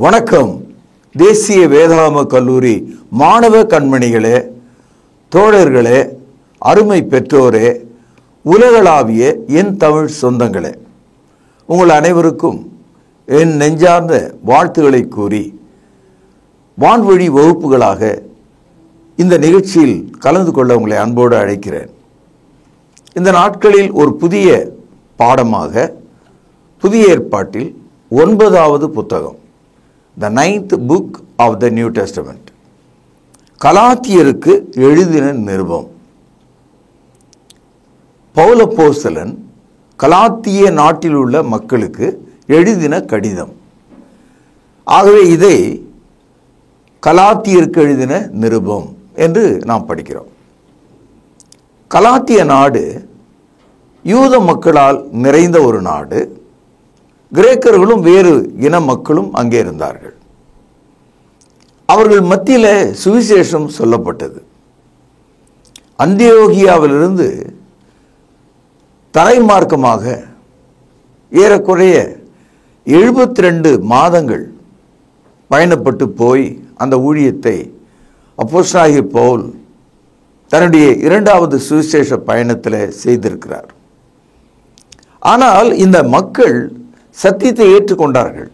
வணக்கம். தேசிய வேதாகம கல்லூரி மாணவ கண்மணிகளே, தோழர்களே, அருமை பெற்றோரே, உலகளாவிய என் தமிழ் சொந்தங்களே, உங்கள் அனைவருக்கும் என் நெஞ்சார்ந்த வாழ்த்துக்களை கூறி வான்வழி வகுப்புகளாக இந்த நிகழ்ச்சியில் கலந்து கொள்ள உங்களை அன்போடு அழைக்கிறேன். இந்த நாட்களில் ஒரு புதிய பாடமாக புதிய ஏற்பாட்டில் 9வது புத்தகம், The 9th book of the New Testament, கலாத்தியருக்கு எழுதின நிருபம். பவுல் அப்போஸ்தலன் கலாத்திய நாட்டில் உள்ள மக்களுக்கு எழுதின கடிதம். ஆகவே இதை கலாத்தியருக்கு எழுதின நிருபம் என்று நாம் படிக்கிறோம். கலாத்திய நாடு யூத மக்களால் நிறைந்த ஒரு நாடு. கிரேக்கர்களும் வேறு இன மக்களும் அங்கே இருந்தார்கள். அவர்கள் மத்தியில் சுவிசேஷம் சொல்லப்பட்டது. அந்தியோகியாவிலிருந்து தரைமார்க்கமாக ஏறக்குறைய 72 மாதங்கள் பயணப்பட்டு போய் அந்த ஊழியத்தை அப்போஸ்தலனாகிய பவுல் தன்னுடைய 2வது சுவிசேஷ பயணத்தில் செய்திருக்கிறார். ஆனால் இந்த மக்கள் சத்தியத்தை ஏற்றுக்கொண்டார்கள்.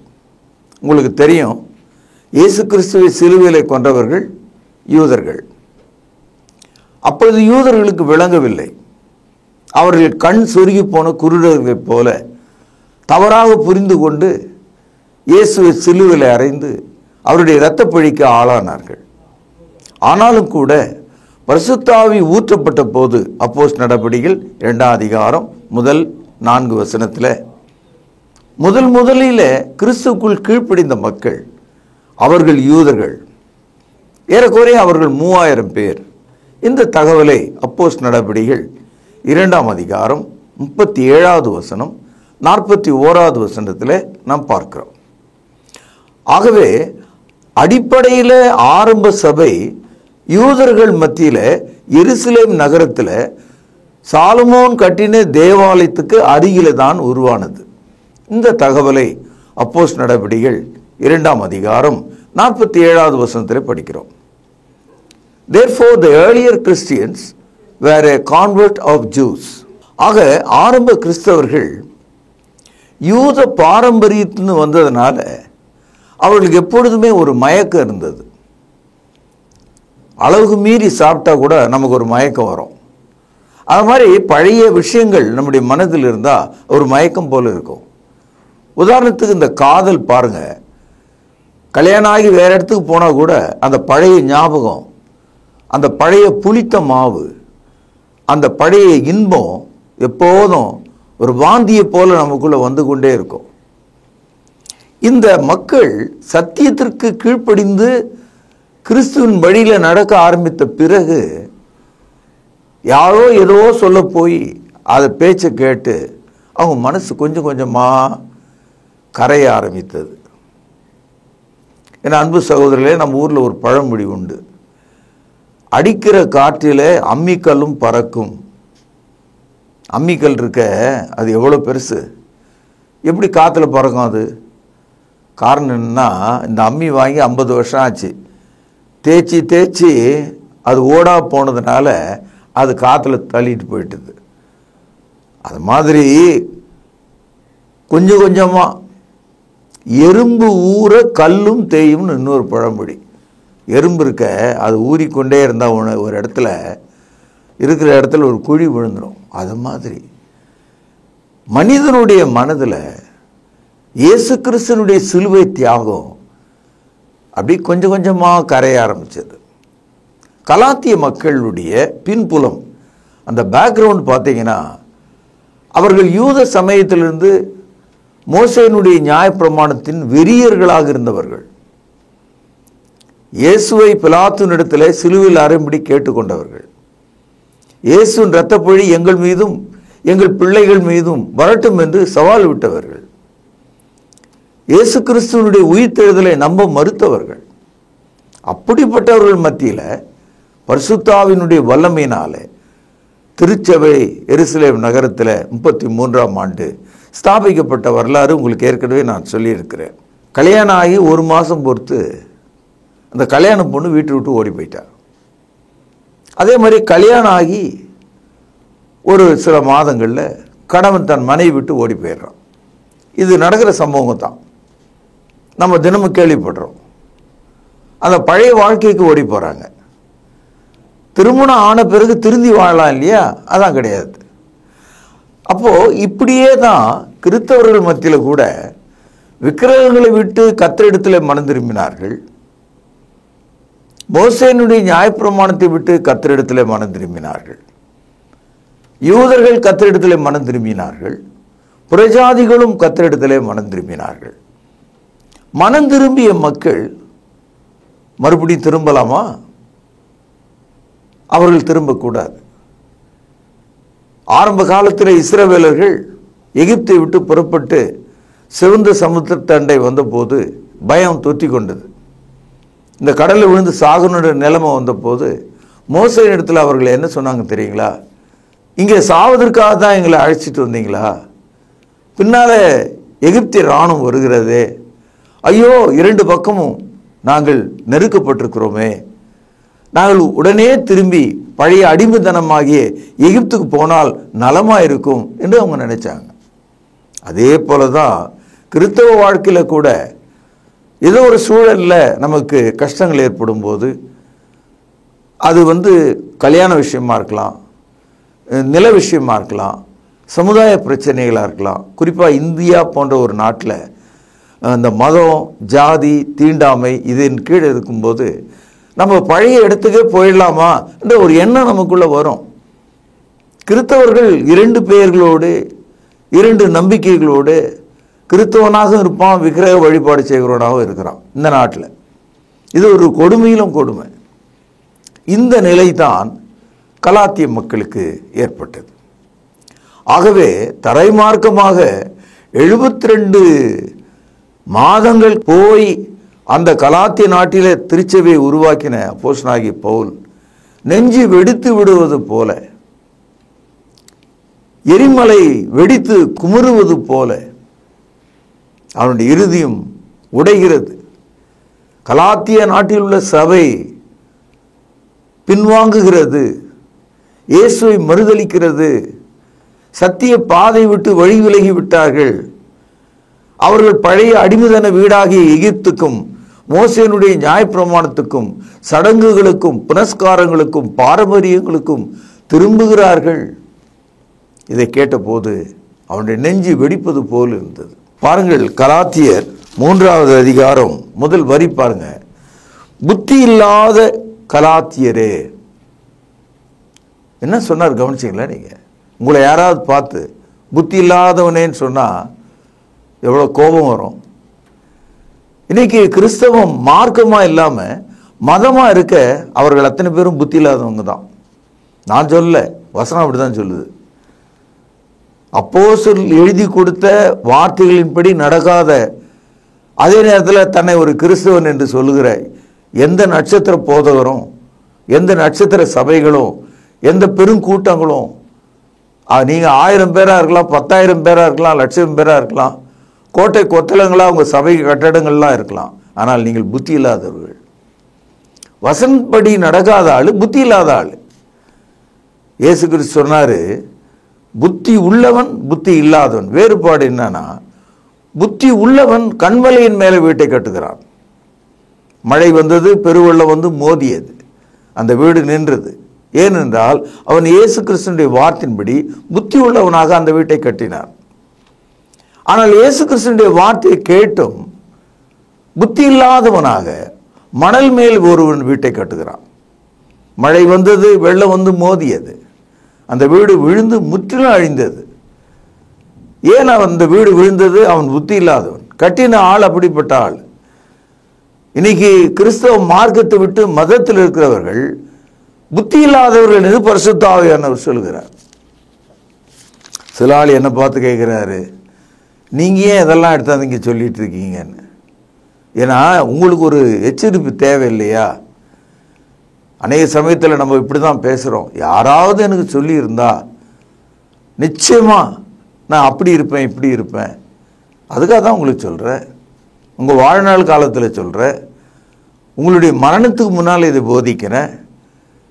உங்களுக்கு தெரியும், இயேசு கிறிஸ்துவை சிலுவையிலே கொன்றவர்கள் யூதர்கள். அப்பொழுது யூதர்களுக்கு விளங்கவில்லை. அவர்கள் கண் சொருகி போன குருடர்களைப் போல தவறாக புரிந்து கொண்டு இயேசுவை சிலுவையில் அறைந்து அவருடைய இரத்தப்பழிக்கு ஆளானார்கள். ஆனாலும் கூட பரிசுத்த ஆவி ஊற்றப்பட்ட போது, அப்போஸ்தலர் நடபடிகள் 2ஆம் அதிகாரம் முதல் 4 வசனத்தில், முதலில் கிறிஸ்துவுக்குள் கீழ்ப்படிந்த மக்கள், அவர்கள் யூதர்கள், ஏறக்குறைய அவர்கள் 3000 பேர். இந்த தகவலை அப்போஸ்தலர் நடபடிகள் 2ஆம் அதிகாரம் 37வது வசனம் 41வது வசனத்தில் நாம் பார்க்கிறோம். ஆகவே அடிப்படையில் ஆரம்ப சபை யூதர்கள் மத்தியில் எருசலேம் நகரத்தில் சாலமோன் கட்டின தேவாலயத்துக்கு அருகில தான் உருவானது. இந்த தகவலை அப்போஸ்தலர் நடபடிகள் 2ஆம் அதிகாரம் 47வது வசனத்தில் படிக்கிறோம். Therefore the earlier Christians were a convert of Jews. ஆக ஆரம்ப கிறிஸ்தவர்கள் யூத பாரம்பரியத்திலிருந்து வந்ததுனால அவர்களுக்கு எப்பொழுதுமே ஒரு மயக்கம் இருந்தது. அளவுக்கு மீறி சாப்பிட்டா கூட நமக்கு ஒரு மயக்கம் வரும். அது மாதிரி பழைய விஷயங்கள் நம்முடைய மனதில் இருந்தால் ஒரு மயக்கம் போல இருக்கும். உதாரணத்துக்கு இந்த காதல் பாருங்க, கல்யாணம் ஆகி வேற இடத்துக்கு போனால் கூட அந்த பழைய ஞாபகம், அந்த பழைய புளித்த மாவு, அந்த பழைய இன்பம் எப்போதும் ஒரு வாந்தியை போல நமக்குள்ள வந்து கொண்டே இருக்கும். இந்த மக்கள் சத்தியத்திற்கு கீழ்ப்படிந்து கிறிஸ்துவின் வழியில் நடக்க ஆரம்பித்த பிறகு யாரோ ஏதோ சொல்ல போய் அதை பேச்சை கேட்டு அவங்க மனசு கொஞ்சம் கொஞ்சமாக கரைய ஆரம்பித்தது. ஏன்னா அன்பு சகோதரர்களே, நம்ம ஊரில் ஒரு பழமொழி உண்டு, அடிக்கிற காற்றில் அம்மிக்கல்லும் பறக்கும். அம்மிக்கல் இருக்க, அது எவ்வளோ பெருசு, எப்படி காற்றுல பறக்கும்? அது காரணம் என்னன்னா, இந்த அம்மி வாங்கி 50 வருஷம் ஆச்சு, தேய்ச்சி அது ஓடா போனதுனால அது காற்றுல தள்ளிட்டு போயிட்டுது. அது மாதிரி கொஞ்சம் கொஞ்சமாக எறும்பு ஊற கல்லும் தேயும்னு இன்னொரு பழமொழி. எறும்பு இருக்க, அது ஊறிக்கொண்டே இருந்தால் ஒரு இடத்துல இருக்கிற இடத்துல ஒரு குழி விழுந்துடும். அது மாதிரி மனிதனுடைய மனதில் இயேசு கிறிஸ்துனுடைய சிலுவை தியாகம் அப்படி கொஞ்சம் கொஞ்சமாக கரைய ஆரம்பிச்சது. கலாத்திய மக்களுடைய பின்புலம், அந்த பேக்ரவுண்ட் பார்த்தீங்கன்னா, அவர்கள் யூத சமயத்திலிருந்து மோசேயினுடைய நியாயப்பிரமாணத்தின் வெறியர்களாக இருந்தவர்கள். இயேசுவை பிலாத்துவினிடத்தில் சிலுவையில் அறையும்படி கேட்டுக்கொண்டவர்கள். இயேசுவின் இரத்தப்பழி எங்கள் மீதும் எங்கள் பிள்ளைகள் மீதும் வரட்டும் என்று சவால் விட்டவர்கள். இயேசு கிறிஸ்துவனுடைய உயிர்த்தெழுதலை நம்ப மறுத்தவர்கள். அப்படிப்பட்டவர்கள் மத்தியில் பரிசுத்த ஆவியினுடைய வல்லமையினாலே திருச்சபை எருசலேம் நகரத்தில் 33ஆம் ஆண்டு ஸ்தாபிக்கப்பட்ட வரலாறு உங்களுக்கு ஏற்கனவே நான் சொல்லியிருக்கிறேன். கல்யாணம் ஆகி 1 மாதம் பொறுத்து அந்த கல்யாண பொண்ணு வீட்டை விட்டு ஓடி போயிட்டா. அதே மாதிரி கல்யாணம் ஆகி ஒரு சில மாதங்களில் கணவன் தன் மனைவி விட்டு ஓடி போயிடுறான். இது நடக்கிற சம்பவம் தான், நம்ம தினமும் கேள்விப்படுறோம். அந்த பழைய வாழ்க்கைக்கு ஓடி போகிறாங்க. திருமணம் ஆன பிறகு திருந்தி வாழலாம் இல்லையா? அதான் கிடையாது. அப்போது இப்படியே தான் கிறிஸ்தவர்கள் மத்தியில் கூட விக்கிரகங்களை விட்டு கர்த்தரிடத்தில் மனம் திரும்பினார்கள். மோசேயினுடைய நியாயப்பிரமாணத்தை விட்டு கர்த்தரிடத்தில் மனம் திரும்பினார்கள். யூதர்கள் கர்த்தரிடத்தில் மனம் திரும்பினார்கள். புறஜாதிகளும் கர்த்தரிடத்தில் மனம் திரும்பினார்கள். மனம் திரும்பிய மக்கள் மறுபடியும் திரும்பலாமா? அவர்கள் திரும்பக்கூடாது. ஆரம்ப காலத்தில் இஸ்ரவேலர்கள் எகிப்தை விட்டு புறப்பட்டு சிவந்த சமுத்திர தண்டை வந்தபோது பயம் தொற்றி கொண்டது. இந்த கடலில் விழுந்து சாகனுடைய நிலைமை வந்தபோது மோசே இடத்துல அவர்கள் என்ன சொன்னாங்க தெரியுங்களா? இங்கே சாவதற்காக தான் எங்களை அழைச்சிட்டு வந்தீங்களா? பின்னால் எகிப்திய இராணுவம் வருகிறதே, ஐயோ 2 பக்கமும் நாங்கள் நெருக்கப்பட்டிருக்கிறோமே, நாங்கள் உடனே திரும்பி பழைய அடிமைத்தனமாகிய எகிப்துக்கு போனால் நலமாக இருக்கும் என்று அவங்க நினைச்சாங்க. அதே போல தான் கிறிஸ்தவ வாழ்க்கையில் கூட ஏதோ ஒரு சூழலில் நமக்கு கஷ்டங்கள் ஏற்படும் போது, அது கல்யாண விஷயமா இருக்கலாம், நில விஷயமா இருக்கலாம், சமுதாய பிரச்சனைகளாக இருக்கலாம். குறிப்பாக இந்தியா போன்ற ஒரு நாட்டில் அந்த மதம், ஜாதி, தீண்டாமை இதன் கீழே இருக்கும்போது நம்ம பழைய இடத்துக்கே போயிடலாமா என்ற ஒரு எண்ணம் நமக்குள்ளே வரும். கிறிஸ்தவர்கள் 2 பெயர்களோடு 2 நம்பிக்கைகளோடு கிறிஸ்தவனாக இருப்பான், விக்கிரக வழிபாடு செய்கிறவனாகவும் இருக்கிறான் இந்த நாட்டில். இது ஒரு கொடுமையிலும் கொடுமை. இந்த நிலை தான் கலாத்திய மக்களுக்கு ஏற்பட்டது. ஆகவே தரைமார்க்கமாக 72 மாதங்கள் போய் அந்த கலாத்திய நாட்டிலே திருச்சபையை உருவாக்கின அப்போஸ்தலனாகிய பவுல் நெஞ்சு வெடித்து விடுவது போல, எரிமலை வெடித்து குமுறுவது போல அவனுடைய இருதயம் உடைகிறது. கலாத்திய நாட்டில் உள்ள சபை பின்வாங்குகிறது, இயேசுவை மறுதலிக்கிறது, சத்திய பாதை விட்டு வழி விலகி விட்டார்கள். அவர்கள் பழைய அடிமைதன வீடாகிய எகிப்துக்கும் மோசேயினுடைய நியாயப்பிரமாணத்துக்கும் சடங்குகளுக்கும் புனஸ்காரங்களுக்கும் பாரம்பரியங்களுக்கும் திரும்புகிறார்கள். இதை கேட்டபோது அவனுடைய நெஞ்சு வெடிப்பது போல் இருந்தது. பாருங்கள், கலாத்தியர் 3வது அதிகாரம் முதல் வரி பாருங்க. புத்தி இல்லாத கலாத்தியரே, என்ன சொன்னார் கவனிச்சிங்களா? நீங்கள் உங்களை யாராவது பார்த்து புத்தி இல்லாதவனேன்னு சொன்னால் எவ்வளோ கோபம் வரும். இன்னைக்கு கிறிஸ்தவம் மார்க்கமாக இல்லாமல் மதமாக இருக்க அவர்கள் அத்தனை பேரும் புத்தி இல்லாதவங்க தான். நான் சொல்ல, வசனம் அப்படி தான் சொல்லுது. அப்போஸ்தலர் எழுதி கொடுத்த வார்த்தைகளின்படி நடக்காத, அதே நேரத்தில் தன்னை ஒரு கிறிஸ்தவன் என்று சொல்லுகிற எந்த நட்சத்திர போதகரும், எந்த நட்சத்திர சபைகளும், எந்த பெருங்கூட்டங்களும், நீங்கள் 1000 பேராக இருக்கலாம், 10,000 பேராக இருக்கலாம், 1,00,000 பேராக இருக்கலாம், கோட்டை கொத்தளங்களாக உங்கள் சபை கட்டடங்கள்லாம் இருக்கலாம், ஆனால் நீங்கள் புத்தி இல்லாதவர்கள். வசன்படி நடக்காத ஆள் புத்தி இல்லாத ஆள். இயேசு கிறிஸ்து சொன்னார், புத்தி உள்ளவன் புத்தி இல்லாதவன். வேறுபாடு என்னன்னா, புத்தி உள்ளவன் கண்மலையின் மேலே வீட்டை கட்டுகிறான். மழை வந்தது, பெருவெள்ளம் வந்து மோதியது, அந்த வீடு நின்றது. ஏனென்றால் அவன் இயேசு கிறிஸ்துவினுடைய வார்த்தையின்படி புத்தி உள்ளவனாக அந்த வீட்டை கட்டினான். ஆனால் இயேசு கிறிஸ்துவினுடைய வார்த்தையை கேட்டும் புத்தி இல்லாதவனாக மணல் மேல் ஒருவன் வீட்டை கட்டுகிறான். மழை வந்தது, வெள்ளம் வந்து மோதியது, அந்த வீடு விழுந்து முற்றிலும் அழிந்தது. ஏன் அந்த வீடு விழுந்தது? அவன் புத்தி இல்லாதவன், கட்டின ஆள் அப்படிப்பட்ட ஆள். இன்னைக்கு கிறிஸ்தவ மார்க்கத்தை விட்டு மதத்தில் இருக்கிறவர்கள் புத்தி இல்லாதவர்கள் என்று பரிசுத்த ஆவியானவர் சொல்கிறார். சில ஆள் என்னை பார்த்து கேட்குறாரு, நீங்கள் ஏன் இதெல்லாம் எடுத்தாந்து இங்கே சொல்லிட்டு இருக்கீங்கன்னு. ஏன்னா உங்களுக்கு ஒரு எச்சரிப்பு தேவை இல்லையா? அநேக சமயத்தில் நம்ம இப்படி தான் பேசுகிறோம். யாராவது எனக்கு சொல்லியிருந்தா நிச்சயமாக நான் அப்படி இருப்பேன் இப்படி இருப்பேன், அதுக்காக தான் உங்களுக்கு சொல்கிறேன். உங்கள் வாழ்நாள் காலத்தில் சொல்கிறேன், உங்களுடைய மரணத்துக்கு முன்னால் இதை போதிக்கிறேன்.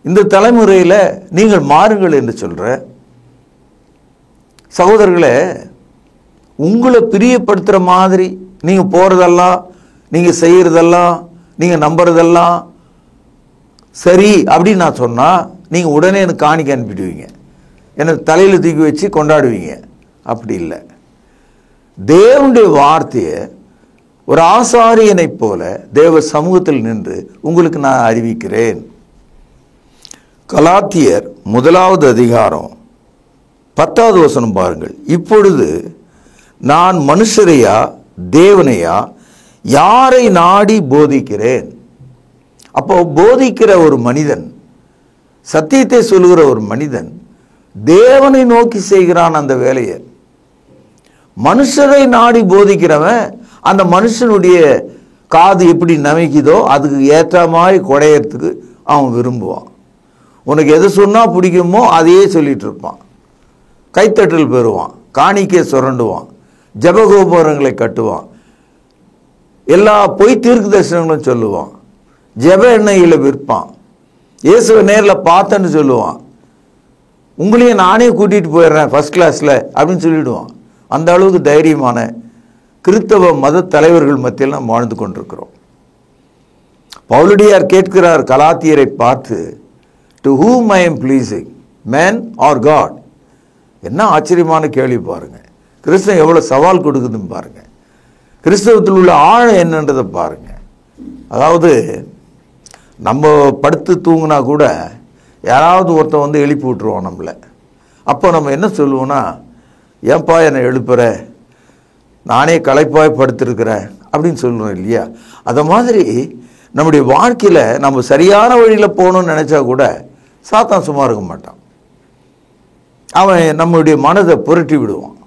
இந்த தலைமுறையில் நீங்கள் மாறுங்கள் என்று சொல்கிறேன். சகோதரர்களே, உங்களை பிரியப்படுத்துகிற மாதிரி நீங்கள் போகிறதெல்லாம், நீங்கள் செய்கிறதெல்லாம், நீங்கள் நம்புறதெல்லாம் சரி அப்படின்னு நான் சொன்னால் நீங்கள் உடனே எனக்கு காணிக்க அனுப்பிடுவீங்க, என்னை தலையில் தூக்கி வச்சு கொண்டாடுவீங்க. அப்படி இல்லை. தேவனுடைய வார்த்தையை ஒரு ஆசாரியனைப் போல தேவ சமூகத்தில் நின்று உங்களுக்கு நான் அறிவிக்கிறேன். கலாத்தியர் 1வது அதிகாரம் 10வது வசனம் பாருங்கள். இப்பொழுது நான் மனுஷரையா தேவனையா யாரை நாடி போதிக்கிறேன்? அப்போ போதிக்கிற ஒரு மனிதன், சத்தியத்தை சொல்லுகிற ஒரு மனிதன் தேவனை நோக்கி செய்கிறான் அந்த வேலையை. மனுஷரை நாடி போதிக்கிறவன் அந்த மனுஷனுடைய காது எப்படி நமைக்குதோ அதுக்கு ஏற்ற மாதிரி குடையறதுக்கு அவன் விரும்புவான். உனக்கு எது சொன்னால் பிடிக்குமோ அதையே சொல்லிட்டு இருப்பான். கைத்தட்டல் பெறுவான், காணிக்கை சுரண்டுவான், ஜபகோபுரங்களை கட்டுவான், எல்லா பொய் தீர்க்கு தரிசனங்களும் சொல்லுவான், ஜெப எண்ணெயில் விற்பான், இயேசுவை நேரில் பார்த்தேன்னு சொல்லுவான், உங்களையும் நானே கூட்டிகிட்டு போயிடுறேன் ஃபர்ஸ்ட் கிளாஸில் அப்படின்னு சொல்லிவிடுவான். அந்த அளவுக்கு தைரியமான கிறிஸ்தவ மத தலைவர்கள் மத்தியில் நாம் வாழ்ந்து கொண்டிருக்கிறோம். பவுலடியார் கேட்கிறார் கலாத்தியரை பார்த்து, to whom I am pleasing, man or God? என்ன ஆச்சரியமான கேள்வி பாருங்க. கிறிஸ்தவம் எவ்வளோ சவால் கொடுக்குதுன்னு பாருங்க. கிறிஸ்தவத்தில் உள்ள ஆழம் என்னன்றதை பாருங்க. அதாவது நம்ம படுத்து தூங்கினா கூட யாராவது ஒருத்தன் வந்து எழுப்பி விட்டுருவோம் நம்மளை. அப்போ நம்ம என்ன சொல்லுவோம்னா, ஏன்பா என்னை எழுப்புற, நானே களைப்பாய் படுத்திருக்கிறேன் அப்படின்னு சொல்லுவோம் இல்லையா? அதை மாதிரி நம்முடைய வாழ்க்கையில் நம்ம சரியான வழியில் போகணும்னு நினச்சா கூட சாத்தான் சும்மா இருக்க மாட்டான். அவன் நம்முடைய மனதை புரட்டி விடுவான்.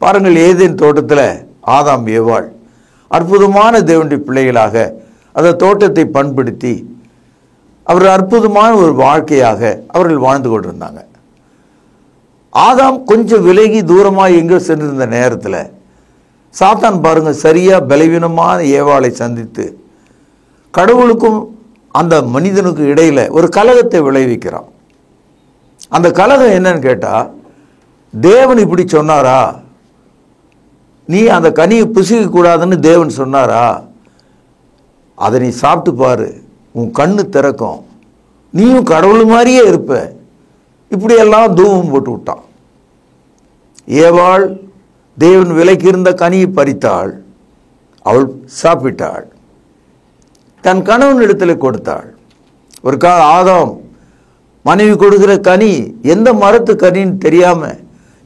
பாருங்கள், ஏதேன் தோட்டத்தில் ஆதாம் ஏவாள் அற்புதமான தேவனுடைய பிள்ளைகளாக அந்த தோட்டத்தை பண்படுத்தி அவர்கள் அற்புதமான ஒரு வாழ்க்கையாக அவர்கள் வாழ்ந்து கொண்டிருந்தாங்க. ஆதாம் கொஞ்சம் விலகி தூரமாக எங்கே சென்றிருந்த நேரத்தில் சாத்தான் பாருங்க சரியாக பலவீனமான ஏவாளை சந்தித்து கடவுளுக்கும் அந்த மனிதனுக்கு இடையில் ஒரு கலகத்தை விளைவிக்கிறான். அந்த கலகம் என்னன்னு கேட்டால், தேவன் இப்படி சொன்னாரா, நீ அந்த கனியை புசிக்க கூடாதுன்னு தேவன் சொன்னாரா, அதை நீ சாப்பிட்டு பாரு, உன் கண்ணு திறக்கும், நீயும் கடவுள் மாதிரியே இருப்ப, இப்படியெல்லாம் தூவம் போட்டு விட்டான். ஏவாள் தேவன் விலைக்கு இருந்த கனியை பறித்தாள், அவள் சாப்பிட்டாள், தன் கணவன் இடத்துல கொடுத்தாள். ஒரு ஆதாம் மனைவி கொடுக்குற கனி எந்த மரத்து கனின்னு தெரியாம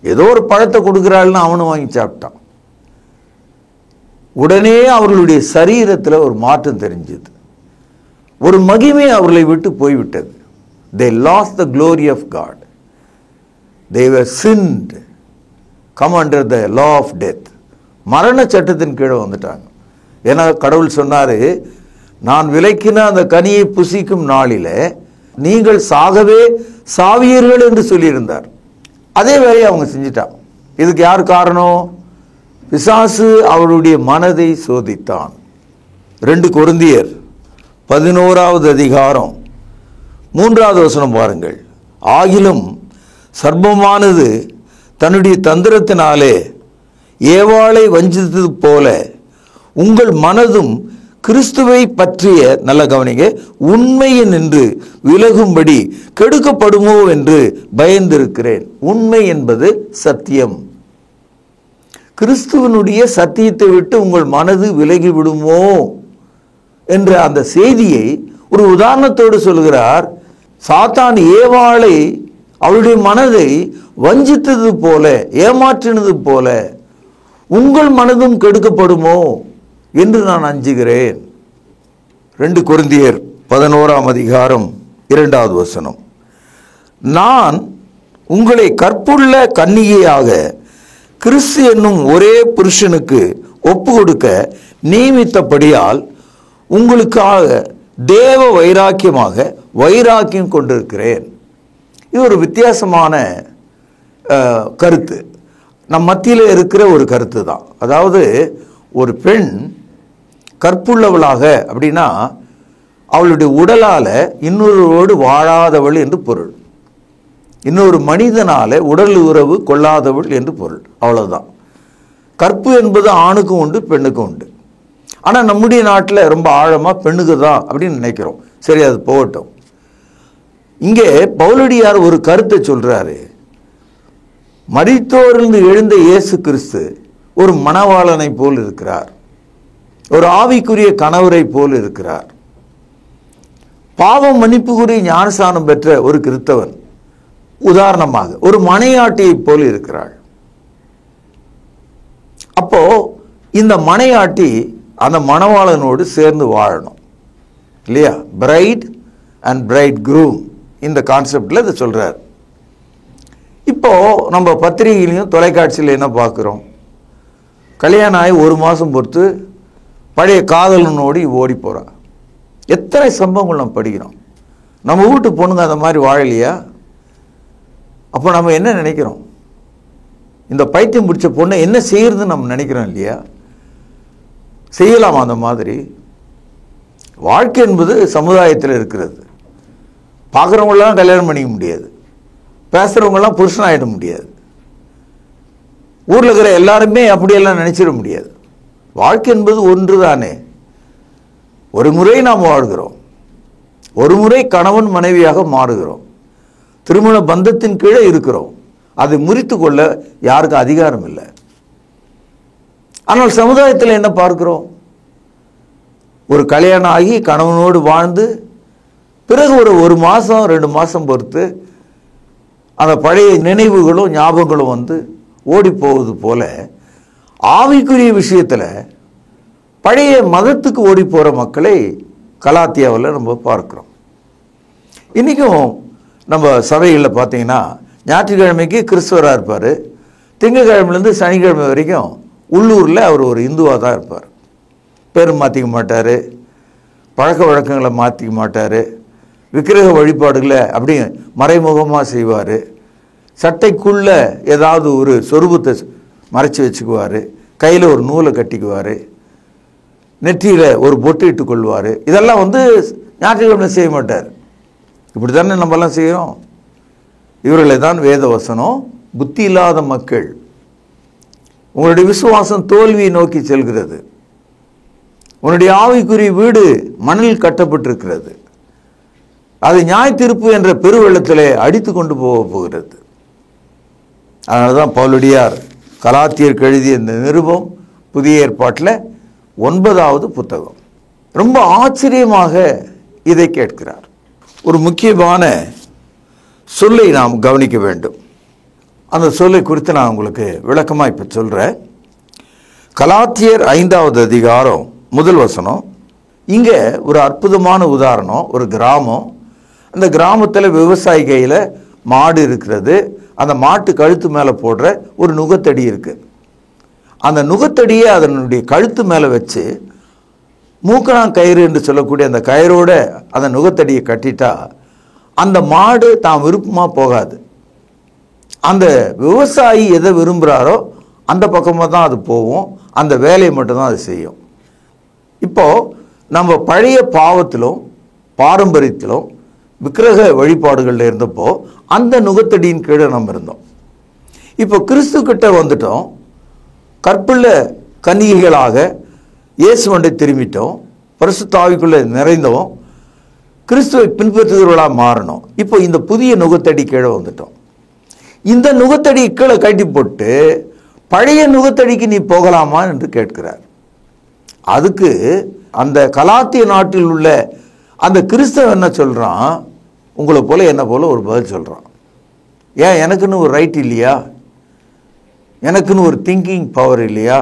ஏதோ ஒரு பழத்தை கொடுக்குறாள்னு அவனும் வாங்கி சாப்பிட்டான். உடனே அவர்களுடைய சரீரத்தில் ஒரு மாற்றம் தெரிஞ்சது, ஒரு மகிமை அவர்களை விட்டு போய்விட்டது. They lost the glory of God. They were sinned, come under the law of death. மரண சட்டத்தின் கீழே வந்துட்டாங்க. ஏன்னா கடவுள் சொன்னாரு, நான் விலக்கின அந்த கனியை புசிக்கும் நாளில் நீங்கள் சாகவே சாவியர்கள் என்று சொல்லியிருந்தார். அதே வேலையை அவங்க செஞ்சிட்டான். இதுக்கு யார் காரணம்? பிசாசு அவருடைய மனதை சோதித்தான். 2 கொரிந்தியர் 11வது அதிகாரம் 3வது வசனம் பாருங்கள். ஆகிலும் சர்ப்பமானது தன்னுடைய தந்திரத்தினாலே ஏவாளை வஞ்சித்தது போல உங்கள் மனதும் கிறிஸ்துவை பற்றிய, நல்ல கவனிங்க, உண்மையை நின்று விலகும்படி கெடுக்கப்படுமோ என்று பயந்திருக்கிறேன். உண்மை என்பது சத்தியம். கிறிஸ்துவனுடைய சத்தியத்தை விட்டு உங்கள் மனது விலகி விடுமோ என்ற அந்த செய்தியை ஒரு உதாரணத்தோடு சொல்கிறார். சாத்தான் ஏவாளை அவளுடைய மனதை வஞ்சித்தது போல, ஏமாற்றினது போல உங்கள் மனதும் கெடுக்கப்படுமோ என்று நான் அஞ்சுகிறேன். 2 கொரிந்தியர் 11ஆம் அதிகாரம் 2வது வசனம். நான் உங்களை கற்புள்ள கன்னிகையாக கிறிஸ்து என்னும் ஒரே புருஷனுக்கு ஒப்பு கொடுக்க நியமித்தபடியால் உங்களுக்காக தேவ வைராக்கியமாக வைராக்கியம் கொண்டிருக்கிறேன். இது ஒரு வித்தியாசமான கருத்து, நம் மத்தியில் இருக்கிற ஒரு கருத்து தான். அதாவது ஒரு பெண் கற்புள்ளவளாக அப்படின்னா அவளுடைய உடலால் இன்னொருவரோடு வாழாதவள் என்று பொருள். இன்னொரு மனிதனால உடல் உறவு கொள்ளாதவள் என்று பொருள். அவ்வளவுதான். கற்பு என்பது ஆணுக்கும் உண்டு, பெண்ணுக்கும் உண்டு. ஆனால் நம்முடைய நாட்டில் ரொம்ப ஆழமாக பெண்ணுக்கு தான் அப்படின்னு நினைக்கிறோம். சரி, அது போகட்டும். இங்கே பவுலடியார் ஒரு கருத்தை சொல்றாரு. மரித்தோரிலிருந்து எழுந்த இயேசு கிறிஸ்து ஒரு மணவாளனை போல் இருக்கிறார், ஒரு ஆவிக்குரிய கணவரை போல் இருக்கிறார். பாவம் மன்னிப்புக்குரிய ஞானஸ்நானம் பெற்ற ஒரு கிறிஸ்தவன் உதாரணமாக ஒரு மனையாட்டியை போல் இருக்கிறாள். அப்போ இந்த மனையாட்டி அந்த மணவாளனோடு சேர்ந்து வாழணும் இல்லையா? பிரைட் அண்ட் பிரைட் க்ரூம், இந்த கான்செப்டில் இதை சொல்றார். இப்போ நம்ம பத்திரிகையிலையும் தொலைக்காட்சியில் என்ன பார்க்குறோம்? கல்யாணம் ஆகி 1 மாதம் பொறுத்து பழைய காதலனோடு ஓடி போகிறா. எத்தனை சம்பவங்கள் நம்ம படிக்கிறோம். நம்ம வீட்டு பொண்ணுங்க அந்த மாதிரி வாழலையா? அப்போ நம்ம என்ன நினைக்கிறோம்? இந்த பைத்தியம் பிடிச்ச பொண்ணை என்ன செய்யறதுன்னு நம்ம நினைக்கிறோம் இல்லையா? செய்யலாமா? அந்த மாதிரி வாழ்க்கை என்பது சமுதாயத்தில் இருக்கிறது. பார்க்குறவங்களாம் கல்யாணம் பண்ணிக்க முடியாது, பேசுகிறவங்களாம் புருஷன் ஆகிட முடியாது, ஊரில் இருக்கிற எல்லாருமே அப்படியெல்லாம் நினைச்சிட முடியாது. வாழ்க்கை என்பது ஒன்று தானே. ஒரு முறை நாம் வாழ்கிறோம், ஒரு முறை கணவன் மனைவியாக மாறுகிறோம், திருமண பந்தத்தின் கீழே இருக்கிறோம். அதை முறித்து கொள்ள யாருக்கும் அதிகாரம் இல்லை. ஆனால் சமுதாயத்தில் என்ன பார்க்கிறோம்? ஒரு கல்யாணம் ஆகி கணவனோடு வாழ்ந்து பிறகு ஒரு மாதம் 2 மாதம் பொறுத்து அந்த பழைய நினைவுகளும் ஞாபகங்களும் வந்து ஓடி போவது போல ஆவிக்குரிய விஷயத்தில் பழைய மதத்துக்கு ஓடி போகிற மக்களை கலாத்தியாவில் நம்ம பார்க்குறோம். இன்றைக்கும் நம்ம சபைகளில் பார்த்தீங்கன்னா ஞாயிற்றுக்கிழமைக்கு கிறிஸ்தவராக இருப்பார், திங்கக்கிழமைலேருந்து சனிக்கிழமை வரைக்கும் உள்ளூரில் அவர் ஒரு இந்துவாக தான் இருப்பார். பேர் மாற்றிக்க மாட்டார், பழக்க வழக்கங்களை மாற்றிக்க மாட்டார், விக்கிரக வழிபாடுகளை அப்படி மறைமுகமாக செய்வார், சட்டைக்குள்ளே ஏதாவது ஒரு சொருபத்தை மறைச்சி வச்சுக்குவார், கையில் ஒரு நூலை கட்டிக்குவார், நெற்றியில் ஒரு பொட்டு இட்டு கொள்வார். இதெல்லாம் வந்து ஞாயிற்றுக்கிழமை செய்ய மாட்டார். இப்படி தானே நம்மெல்லாம் செய்கிறோம். இவர்களை தான் வேத வசனம் புத்தி இல்லாத மக்கள், உங்களுடைய விசுவாசம் தோல்வியை நோக்கி செல்கிறது, உன்னுடைய ஆவிக்குரிய வீடு மண்ணில் கட்டப்பட்டிருக்கிறது, அது நியாயத்தீர்ப்பு என்ற பெருவெள்ளத்திலே அடித்து கொண்டு போகிறது. அதனால தான் பவுலடியார் கலாத்தியருக்கு எழுதிய இந்த நிருபம் புதிய ஏற்பாட்டில் 9வது புத்தகம். ரொம்ப ஆச்சரியமாக இதை கேட்கிறார். ஒரு முக்கியமான சொல்லை நாம் கவனிக்க வேண்டும். அந்த சொல்லை குறித்து நான் உங்களுக்கு விளக்கமாக இப்போ சொல்கிறேன். கலாத்தியர் 5வது அதிகாரம் 1 வசனம். இங்கே ஒரு அற்புதமான உதாரணம். ஒரு கிராமம், அந்த கிராமத்தில் விவசாயி கையில் மாடு இருக்கிறது. அந்த மாட்டு கழுத்து மேலே போடுற ஒரு நுகத்தடி இருக்குது. அந்த நுகத்தடியை அதனுடைய கழுத்து மேலே வச்சு மூக்கணாங்கயிறு என்று சொல்லக்கூடிய அந்த கயிறோட அந்த நுகத்தடியை கட்டிட்டா அந்த மாடு தான் விருப்பமாக போகாது. அந்த விவசாயி எதை விரும்புகிறாரோ அந்த பக்கமாக தான் அது போகும், அந்த வேலையை மட்டும்தான் அது செய்யும். இப்போது நம்ம பழைய பாவத்திலும் பாரம்பரியத்திலும் விக்கிரக வழிபாடுகளில் இருந்தப்போ அந்த நுகத்தடியின் கீழே நம்ம இருந்தோம். இப்போ கிறிஸ்து கிட்ட வந்துட்டோம், கற்புள்ள கன்னிகைகளாக இயேசுவண்டை திரும்பிட்டோம், பரிசுத்த ஆவிக்குள்ளே நிறைந்தோம், கிறிஸ்துவை பின்பற்றுகிறவர்களாக மாறணும். இப்போ இந்த புதிய நுகத்தடி கீழே வந்துட்டோம். இந்த நுகத்தடி கீழே கட்டி போட்டு பழைய நுகத்தடிக்கு நீ போகலாமா என்று கேட்கிறார். அதுக்கு அந்த கலாத்திய நாட்டில் உள்ள அந்த கிறிஸ்தவன் என்ன சொல்கிறான்? உங்களை போல என்ன போல ஒரு பதில் சொல்கிறான். ஏன், எனக்குன்னு ஒரு ரைட் இல்லையா? எனக்குன்னு ஒரு திங்கிங் பவர் இல்லையா?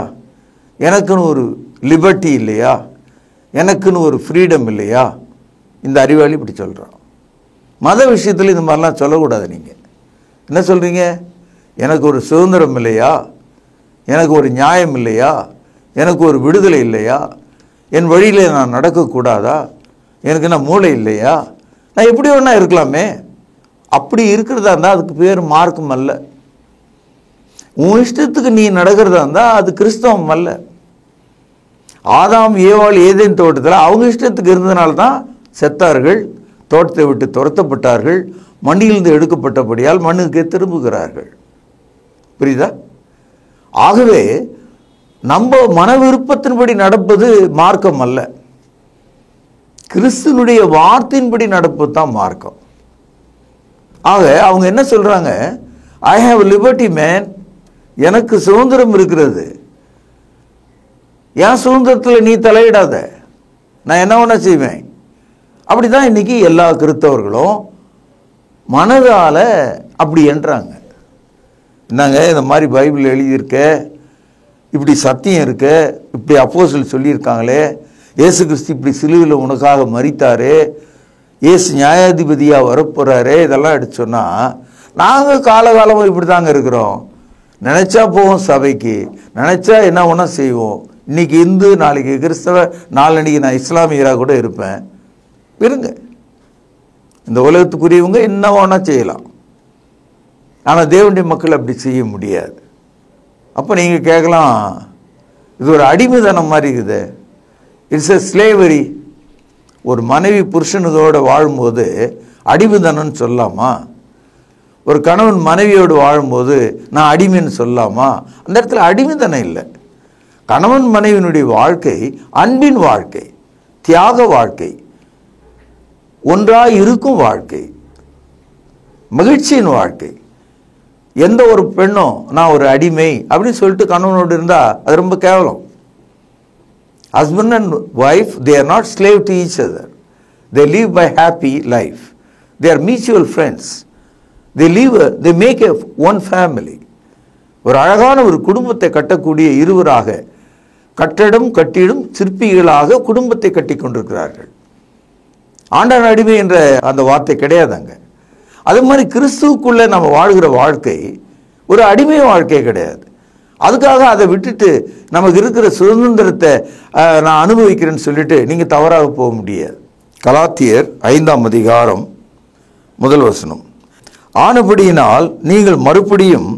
எனக்குன்னு ஒரு லிபர்ட்டி இல்லையா? எனக்குன்னு ஒரு ஃப்ரீடம் இல்லையா? இந்த அறிவாளி இப்படி சொல்கிறான். மத விஷயத்தில் இந்த மாதிரிலாம் சொல்லக்கூடாது. நீங்கள் என்ன சொல்கிறீங்க? எனக்கு ஒரு சுதந்திரம் இல்லையா? எனக்கு ஒரு நியாயம் இல்லையா? எனக்கு ஒரு விடுதலை இல்லையா? என் வழியில் நான் நடக்கக்கூடாதா? எனக்கு என்ன மூளை இல்லையா? நான் எப்படி வேணா இருக்கலாமே. அப்படி இருக்கிறதா இருந்தால் அதுக்கு பேர் மார்க்கம் அல்ல. உன் இஷ்டத்துக்கு நீ நடக்கிறதா இருந்தால் அது கிறிஸ்தவம் அல்ல. ஆதாம் ஏவாள் ஏதேன் தோட்டத்தில் அவங்க இஷ்டத்துக்கு இருந்ததுனால தான் செத்தார்கள், தோட்டத்தை விட்டு துரத்தப்பட்டார்கள், மண்ணிலிருந்து எடுக்கப்பட்டபடியால் மண்ணுக்கு திரும்புகிறார்கள். புரியுதா? ஆகவே நம்ம மன விருப்பத்தின்படி நடப்பது மார்க்கம் அல்ல, கிறிஸ்துனுடைய வார்த்தையின்படி நடப்பது தான் மார்க்கம். ஆக அவங்க என்ன சொல்றாங்க? ஐ ஹாவ் லிபர்ட்டி மேன், எனக்கு சுதந்திரம் இருக்கிறது, என் சுதந்திரத்தில் நீ தலையிடாத, நான் என்ன வேணா செய்வேன். அப்படிதான் இன்னைக்கு எல்லா கிறிஸ்தவர்களும் மனதால அப்படி என்றாங்க. என்னங்க இந்த மாதிரி பைபிள் எழுதியிருக்க, இப்படி சத்தியம் இருக்க, இப்படி அப்போஸ்தலர் சொல்லியிருக்காங்களே, இயேசு கிறிஸ்து இப்படி சிலுவையில் உனக்காக மரித்தாரு, இயேசு நியாயாதிபதியாக வரப்போறாரு, இதெல்லாம் எடுத்து சொன்னால் நாங்கள் காலகாலமாக இப்படி தாங்க இருக்கிறோம். நினச்சா போவோம் சபைக்கு, நினச்சா என்ன ஒன்றா செய்வோம். இன்னைக்கு இந்து, நாளைக்கு கிறிஸ்தவ, நாளன்னைக்கு நான் இஸ்லாமியராக கூட இருப்பேன். இருங்க, இந்த உலகத்துக்குரியவங்க என்ன வேணா செய்யலாம். ஆனால் தேவனுடைய மக்கள் அப்படி செய்ய முடியாது. அப்போ நீங்கள் கேட்கலாம், இது ஒரு அடிமைத்தனம் மாதிரி இருக்குது. It's a slavery. ஒரு மனைவி புருஷனுக்கோடு வாழும்போது அடிமைத்தனம்னு சொல்லலாமா? ஒரு கணவன் மனைவியோடு வாழும்போது நான் அடிமைன்னு சொல்லலாமா? அந்த இடத்துல அடிமைத்தனம் இல்லை. கணவன் மனைவியினுடைய வாழ்க்கை அன்பின் வாழ்க்கை, தியாக வாழ்க்கை, ஒன்றாக இருக்கும் வாழ்க்கை, மகிழ்ச்சியின் வாழ்க்கை. எந்த ஒரு பெண்ணும் நான் ஒரு அடிமை அப்படின்னு சொல்லிட்டு கணவனோடு இருந்தால் அது ரொம்ப கேவலம். Husband and wife, they are not slave to each other. They live by happy life. They are mutual friends. They make a one family. ஒரு அழகான ஒரு குடும்பத்தை கட்டக்கூடிய இருவராக, கட்டடம் கட்டிடும் சிற்பிகளாக குடும்பத்தை கட்டி கொண்டிருக்கிறார்கள். ஆண்டான் அடிமை என்ற அந்த வார்த்தை கிடையாதாங்க. அது மாதிரி கிறிஸ்துவுக்குள்ள நம்ம வாழ்கிற வாழ்க்கை ஒரு அடிமை வாழ்க்கை கிடையாது. அதுக்காக அதை விட்டுட்டு நமக்கு இருக்கிற சுதந்திரத்தை நான் அனுபவிக்கிறேன்னு சொல்லிட்டு நீங்கள் தவறாக போக முடியாது. கலாத்தியர் 5ஆம் அதிகாரம் 1 வசனம். ஆனபடியினால் நீங்கள் மறுபடியும்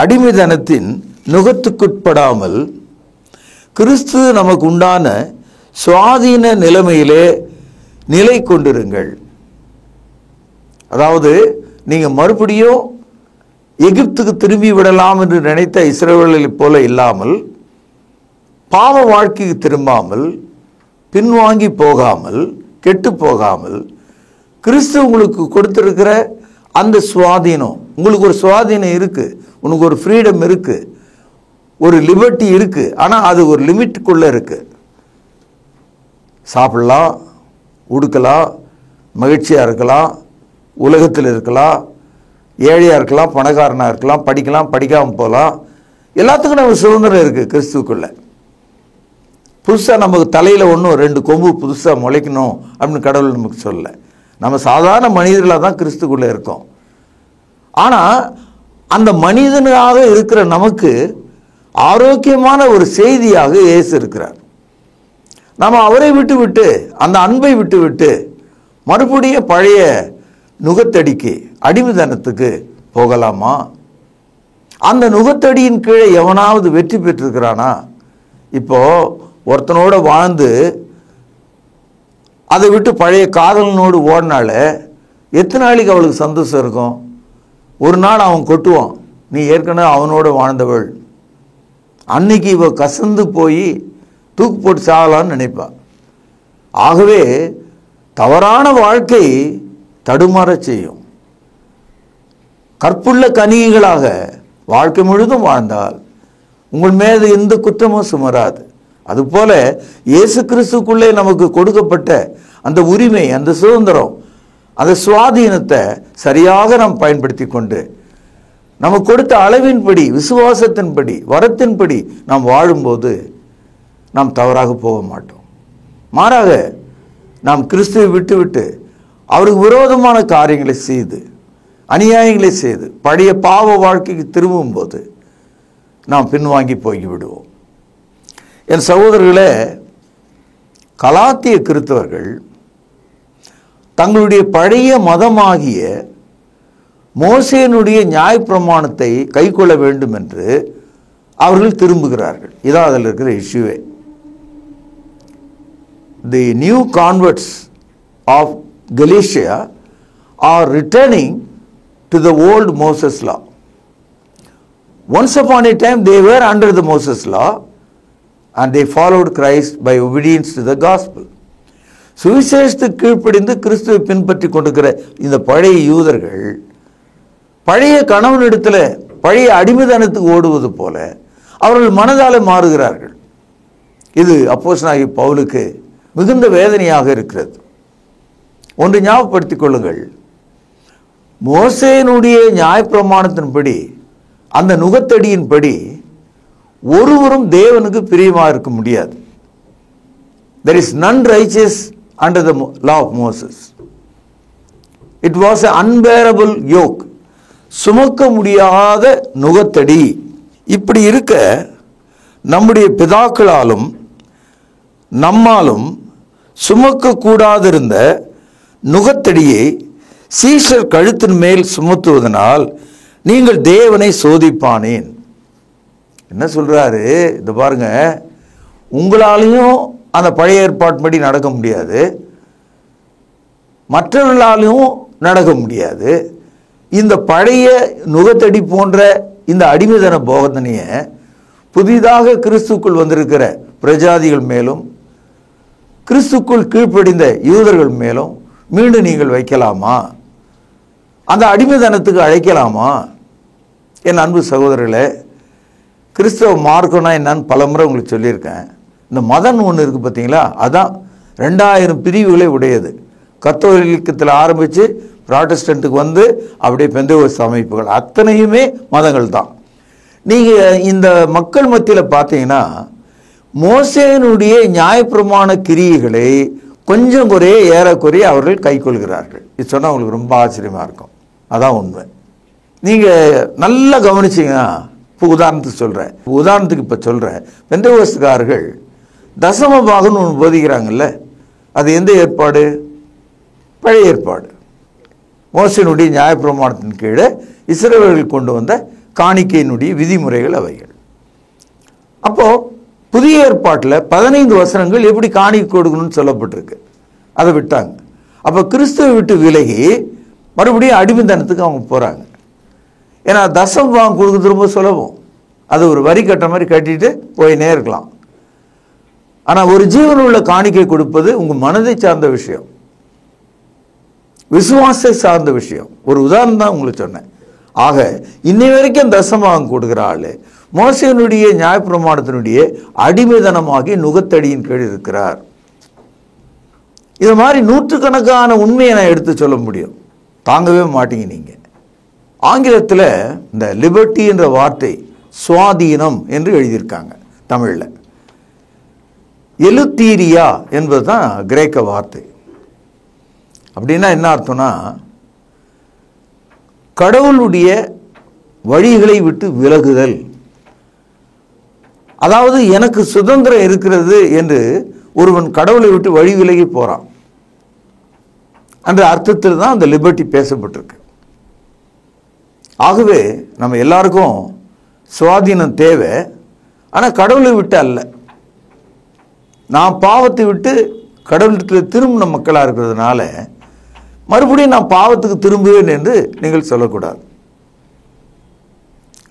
அடிமைத்தனத்தின் நுகத்துக்குட்படாமல் கிறிஸ்து நமக்கு உண்டான சுவாதீன நிலைமையிலே நிலை கொண்டிருங்கள். அதாவது நீங்கள் மறுபடியும் எகிப்துக்கு திரும்பி விடலாம் என்று நினைத்த இஸ்ரவேலை போல இல்லாமல், பாவ வாழ்க்கைக்கு திரும்பாமல், பின்வாங்கி போகாமல், கெட்டு போகாமல், கிறிஸ்து உங்களுக்கு கொடுத்திருக்கிற அந்த சுவாதீனம், உங்களுக்கு ஒரு சுவாதீனம் இருக்கு, உனக்கு ஒரு ஃப்ரீடம் இருக்கு, ஒரு லிபர்ட்டி இருக்கு. ஆனால் அது ஒரு லிமிட்டுக்குள்ள இருக்கு. சாப்பிடலாம், உடுக்கலாம், மகிழ்ச்சியாக இருக்கலாம், உலகத்தில் இருக்கலாம், ஏழையாக இருக்கலாம், பணக்காரனாக இருக்கலாம், படிக்கலாம், படிக்காமல் போகலாம், எல்லாத்துக்கும் நம்ம சுதந்திரம் இருக்குது கிறிஸ்துக்குள்ள. புதுசாக நமக்கு தலையில் 1-2 கொம்பு புதுசாக முளைக்கணும் அப்படின்னு கடவுள் நமக்கு சொல்ல. நம்ம சாதாரண மனிதர்களாக தான் கிறிஸ்துக்குள்ளே இருக்கோம். ஆனால் அந்த மனிதனாக இருக்கிற நமக்கு ஆரோக்கியமான ஒரு செய்தியாக இயேசு இருக்கிறார். நம்ம அவரை விட்டு அந்த அன்பை விட்டு மறுபடியும் பழைய நுகத்தடிக்கு, அடிமைத்தனத்துக்கு போகலாமா? அந்த நுகத்தடியின் கீழே எவனாவது வெற்றி பெற்றிருக்கிறானா? இப்போ ஒருத்தனோட வாழ்ந்து அதை விட்டு பழைய காதலனோடு ஓடினால எத்தனை நாளைக்கு அவளுக்கு சந்தோஷம் இருக்கும்? ஒரு நாள் அவன் கொட்டுவான், நீ ஏற்கனவே அவனோட வாழ்ந்தவள், அன்னைக்கு இவ கசந்து போய் தூக்கு போட்டு சாகலான்னு நினைப்பான். ஆகவே தவறான வாழ்க்கை தடுமாற செய்யும். கற்புள்ள கனிகளாக வாழ்க்கை முழுதும் வாழ்ந்தால் உங்கள் மீது எந்த குற்றமும் சுமராது. அதுபோல இயேசு கிறிஸ்துக்குள்ளே நமக்கு கொடுக்கப்பட்ட அந்த உரிமை, அந்த சுதந்திரம், அந்த சுவாதீனத்தை சரியாக நாம் பயன்படுத்தி கொண்டு நமக்கு கொடுத்த அளவின்படி, விசுவாசத்தின்படி, வரத்தின்படி நாம் வாழும்போது நாம் தவறாக போக மாட்டோம். மாறாக நாம் கிறிஸ்துவை விட்டு அவருக்கு விரோதமான காரியங்களை செய்து, அநியாயங்களை செய்து, பழைய பாவ வாழ்க்கைக்கு திரும்பும்போது நாம் பின்வாங்கி போய்விடுவோம். என் சகோதரர்களே, கலாத்திய கிறிஸ்தவர்கள் தங்களுடைய பழைய மதமாகிய மோசேனுடைய நியாயப்பிரமாணத்தை கைக்கொள்ள வேண்டும் என்று அவர்கள் திரும்புகிறார்கள். இதான் அதில் இருக்கிற இஷ்யூவே. the new converts of Galatia are returning to the old Moses law. Once upon a time they were under the Moses law and they followed Christ by obedience to the gospel. சுவிசேஷத்துக்கு கீழ்ப்படிந்து கிறிஸ்துவை பின்பற்றி கொண்டிருக்கிற இந்த பழைய யூதர்கள் பழைய கணவனிடத்தில் பழைய அடிமைத்தனத்துக்கு ஓடுவது போல அவர்கள் மனதாலே மாறுகிறார்கள். இது அப்போஸ்தலனாகிய பவுலுக்கு மிகுந்த வேதனையாக இருக்கிறது. ஒன்று ஞாபகப்படுத்திக் கொள்ளுங்கள், மோசேயினுடைய நியாயப்பிரமாணத்தின்படி அந்த நுகத்தடியின்படி ஒருவரும் தேவனுக்கு பிரியமாக இருக்க முடியாது. There is none righteous under the law of Moses. It was an unbearable yoke. சுமக்க முடியாத நுகத்தடி. இப்படி இருக்க நம்முடைய பிதாக்களாலும் நம்மாலும் சுமக்க கூடாதிருந்த நுகத்தடியை சீஷர் கழுத்தின் மேல் சுமத்துவதனால் நீங்கள் தேவனை சோதிப்பானேன். என்ன சொல்றாரு? இது பாருங்க, உங்களாலையும் அந்த பழைய ஏற்பாட்டுப்படி நடக்க முடியாது, மற்றவர்களாலையும் நடக்க முடியாது. இந்த பழைய நுகத்தடி போன்ற இந்த அடிமைதன போதனையை புதிதாக கிறிஸ்துக்குள் வந்திருக்கிற பிரஜாதிகள் மேலும் கிறிஸ்துக்குள் கீழ்ப்படிந்த யூதர்கள் மேலும் மீண்டும் நீங்கள் வைக்கலாமா? அந்த அடிமைதனத்துக்கு அழைக்கலாமா? என் அன்பு சகோதரர்களே, கிறிஸ்தவ மார்க்கம்னா என்னன்னு பல முறை உங்களுக்கு சொல்லியிருக்கேன். இந்த மதம் ஒன்று இருக்குது பார்த்தீங்களா, அதான் 2000 பிரிவுகளை உடையது. கத்தோலிக்கத்தில் ஆரம்பித்து ப்ராட்டஸ்டண்ட்டுக்கு வந்து அப்படியே பெந்தேகோஸ்து அமைப்புகள் அத்தனையுமே மதங்கள் தான். நீங்கள் இந்த மக்கள் மத்தியில் பார்த்தீங்கன்னா மோசேயினுடைய நியாயப்பிரமாண கிரியைகளை கொஞ்சம் குறைய ஏறக்குறைய அவர்கள் கைக்கொள்கிறார்கள். இது சொன்னால் உங்களுக்கு ரொம்ப ஆச்சரியமாக இருக்கும். அதான் உண்மை. நீங்கள் நல்லா கவனிச்சிங்கன்னா, இப்போ உதாரணத்துக்கு இப்போ சொல்கிறேன், பெந்தேகோஸ்துக்காரர்கள் தசம பாகம்னு ஒன்று போதிக்கிறாங்கல்ல, அது எந்த ஏற்பாடு? பழைய ஏற்பாடு. மோசேயினுடைய நியாயப்பிரமாணத்தின் கீழே இஸ்ரவேலர்கள் கொண்டு வந்த காணிக்கையினுடைய விதிமுறைகள் அவைகள். அப்போது புதிய ஏற்பாட்டில் 15 வசனங்கள் எப்படி காணிக்கை கொடுக்கணும்னு சொல்லப்பட்டிருக்கு, அதை விட்டாங்க. அப்போ கிறிஸ்துவை விட்டு விலகி மறுபடியும் அடிமைத்தனத்துக்கு அவங்க போகிறாங்க. ஏன்னா தசம பாகம் கொடுக்குறது ரொம்ப சுலபம், அது ஒரு வரி கட்டுற மாதிரி கட்டிட்டு போயினே இருக்கலாம். ஆனால் ஒரு ஜீவனுள்ள காணிக்கை கொடுப்பது உங்கள் மனதை சார்ந்த விஷயம், விசுவாசத்தை சார்ந்த விஷயம். ஒரு உதாரணம் தான் உங்களுக்கு சொன்னேன். ஆக இன்னை வரைக்கும் தசமபாகம் கொடுக்குற ஆள் மோசேயினுடைய நியாயப்பிரமாணத்தினுடைய அடிமைதனமாகி நுகத்தடியின் கீழ் இருக்கிறார். இது மாதிரி நூற்றுக்கணக்கான உண்மையை நான் எடுத்து சொல்ல முடியும், தாங்கவே மாட்டீங்க நீங்கள். ஆங்கிலத்தில் இந்த லிபர்ட்டி என்ற வார்த்தை சுவாதீனம் என்று எழுதியிருக்காங்க. தமிழில் எலுத்தீரியா என்பது தான் கிரேக்க வார்த்தை. அப்படின்னா என்ன அர்த்தம்னா, கடவுளுடைய வழிகளை விட்டு விலகுதல். அதாவது எனக்கு சுதந்திரம் இருக்கிறது என்று ஒருவன் கடவுளை விட்டு வழி விலகி போகிறான் என்ற அர்த்தத்தில் தான் அந்த லிபர்ட்டி பேசப்பட்டிருக்கு. ஆகவே நம்ம எல்லாருக்கும் சுவாதீனம் தேவை, ஆனால் கடவுளை விட்டு அல்ல. நான் பாவத்தை விட்டு கடவுளுக்கு திரும்பின மக்களாக இருக்கிறதுனால மறுபடியும் நான் பாவத்துக்கு திரும்புவேன் என்று நீங்கள் சொல்லக்கூடாது.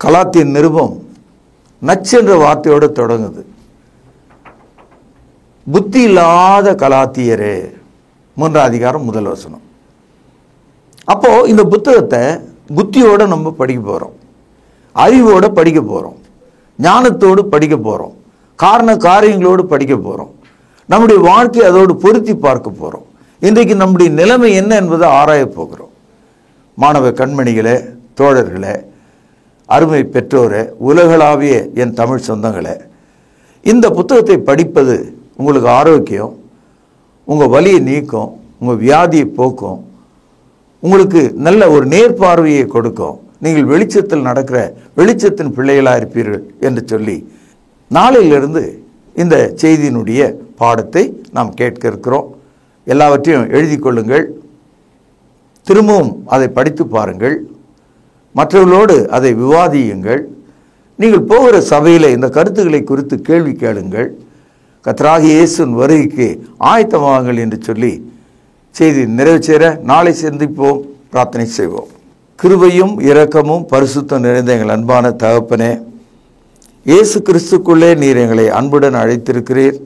கலாத்தியன் நிருபம் நச்சு என்ற வார்த்தையோடு தொடங்குது. புத்தி இல்லாத கலாத்தியரே, 3ஆம் அதிகாரம் 1 வசனம். அப்போ இந்த புத்தகத்தை புத்தியோடு நம்ம படிக்க போகிறோம், அறிவோடு படிக்க போகிறோம், ஞானத்தோடு படிக்க போகிறோம், காரண காரியங்களோடு படிக்க போகிறோம், நம்முடைய வாழ்க்கையை அதோடு பொருத்தி பார்க்க போகிறோம். இன்றைக்கு நம்முடைய நிலைமை என்ன என்பதை ஆராய போகிறோம். மாணவ கண்மணிகளே, தோழர்களே, அருமை பெற்றோரே, உலகளாவிய என் தமிழ் சொந்தங்களே, இந்த புத்தகத்தை படிப்பது உங்களுக்கு ஆரோக்கியம், உங்கள் வலியை நீக்கும், உங்கள் வியாதியை போக்கும், உங்களுக்கு நல்ல ஒரு நேர்பார்வையை கொடுக்கும். நீங்கள் வெளிச்சத்தில் நடக்கிற வெளிச்சத்தின் பிள்ளைகளாக இருப்பீர்கள் என்று சொல்லி நாளையிலிருந்து இந்த செய்தியினுடைய பாடத்தை நாம் கேட்க இருக்கிறோம். எல்லாவற்றையும் எழுதி கொள்ளுங்கள், திரும்பவும் அதை படித்து பாருங்கள், மற்றவர்களோடு அதை விவாதியுங்கள். நீங்கள் போகிற சபையில் இந்த கருத்துக்களை குறித்து கேள்வி கேளுங்கள். கர்த்தராகிய இயேசுவின் வருகைக்கு ஆயத்தமாகுங்கள் என்று சொல்லி செய்தி நிறைவேற நாளை சந்திப்போம், பிரார்த்தனை செய்வோம். கிருபையும் இரக்கமும் பரிசுத்தம் நிறைந்த எங்கள் அன்பான தகப்பனே, இயேசு கிறிஸ்துக்குள்ளே நீர் எங்களை அன்புடன் அழைத்திருக்கிறீர்.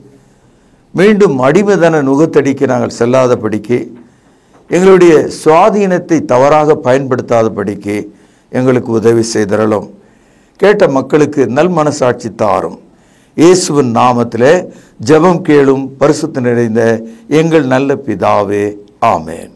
மீண்டும் அடிமைதன நுகத்தடிக்கு நாங்கள் செல்லாதபடிக்கு, எங்களுடைய சுவாதீனத்தை தவறாக பயன்படுத்தாதபடிக்கு எங்களுக்கு உதவி செய்தரலும். கேட்ட மக்களுக்கு நல் மனசாட்சி தாரும். இயேசுவின் நாமத்திலே ஜெபம் கேளும் பரிசுத்தம் நிறைந்த எங்கள் நல்ல பிதாவே, ஆமென்.